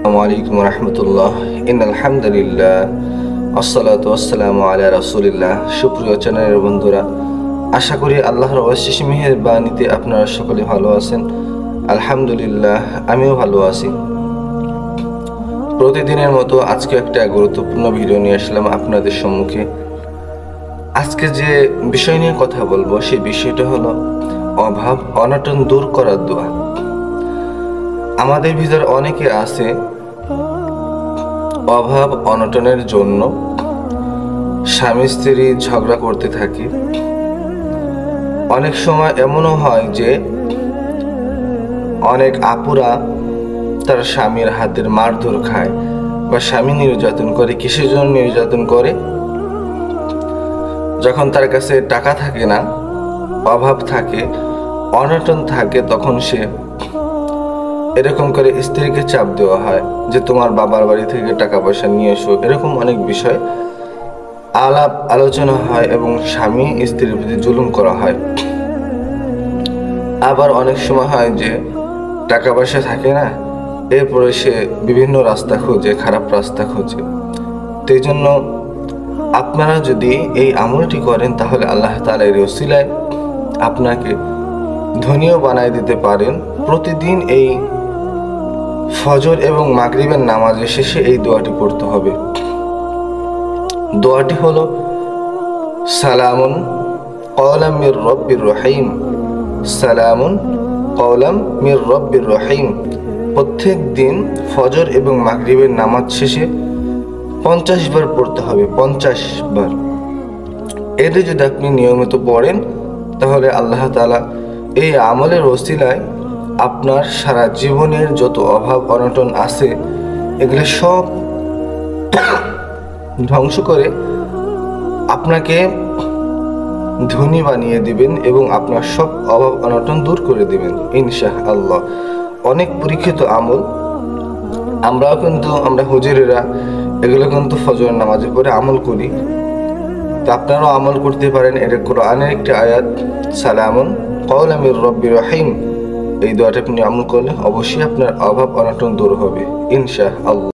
আসসালামু আলাইকুম রহমতুল্লাহ। আলহামদুলিল্লাহ, আসসালাতু ওয়াসসালামু আলা রাসূলিল্লাহ। সুপ্রিয় চ্যানেলের বন্ধুরা, আশা করি আল্লাহর অশেষ মেহেরবানিতে আপনারা সকলে ভালো আছেন। আলহামদুলিল্লাহ, আমিও ভালো আছি। প্রতিদিনের মতো আজকে একটা গুরুত্বপূর্ণ ভিডিও নিয়ে আসলাম আপনাদের সম্মুখে। আজকে যে বিষয় নিয়ে কথা বলবো সেই বিষয়টা হলো অভাব অনটন দূর করার দোয়া। আমাদের ভিতর অনেকে আছে অভাব অনটনের জন্য স্বামী স্ত্রী ঝগড়া করতে থাকে। অনেক সময় এমনও হয় যে অনেক আপুরা তার স্বামীর হাতের মারধর খায় বা স্বামী নির্যাতন করে। কিসের জন্য নির্যাতন করে? যখন তার কাছে টাকা থাকে না, অভাব থাকে, অনটন থাকে, তখন সে এরকম করে স্ত্রীকে চাপ দেওয়া হয় যে তোমার বাবার বাড়ি থেকে টাকা পয়সা নিয়ে এসো। এরকম অনেক বিষয় আলাপ আলোচনা হয় এবং স্বামী স্ত্রীর প্রতি জুলুম করা হয়। আবার অনেক সময় হয় যে টাকা পয়সা থাকে না, এরপরে সে বিভিন্ন রাস্তা খোঁজে, খারাপ রাস্তা খোঁজে। তো এই জন্য আপনারা যদি এই আমলটি করেন তাহলে আল্লাহ তাআলা এর ওসিলায় আপনাকে ধনীও বানায় দিতে পারেন। প্রতিদিন এই ফজর এবং মাগরিবের নামাজের শেষে এই দোয়াটি পড়তে হবে। দোয়াটি হলো সালামুন কওলাম মির রব্বির রহিম, সালামুন কওলাম মির রব্বির রহিম। প্রত্যেক দিন ফজর এবং মাগরিবের নামাজ শেষে 50 বার পড়তে হবে, 50 বার। এতে যদি আপনি নিয়মিত পড়েন তাহলে আল্লাহ তাআলা এই আমলের ওসিলায় আপনার সারা জীবনের যত অভাব অনটন আছে এগুলো সব ধ্বংস করে আপনাকে ধনী বানিয়ে দিবেন এবং আপনার সব অভাব অনটন দূর করে দিবেন ইনশাআল্লাহ। অনেক পরীক্ষিত আমল। আমরা হুজুরেরা এগুলো কিন্তু ফজরের নামাজে পড়ে আমল করি। তো আপনারাও আমল করতে পারেন। এটা কোরআনের একটি আয়াত, সালামুন কওলাম মির রব্বির রহিম। এই দোয়াটা আপনি আমল করলে অবশ্যই আপনার অভাব অনটন দূর হবে ইনশাআল্লাহ।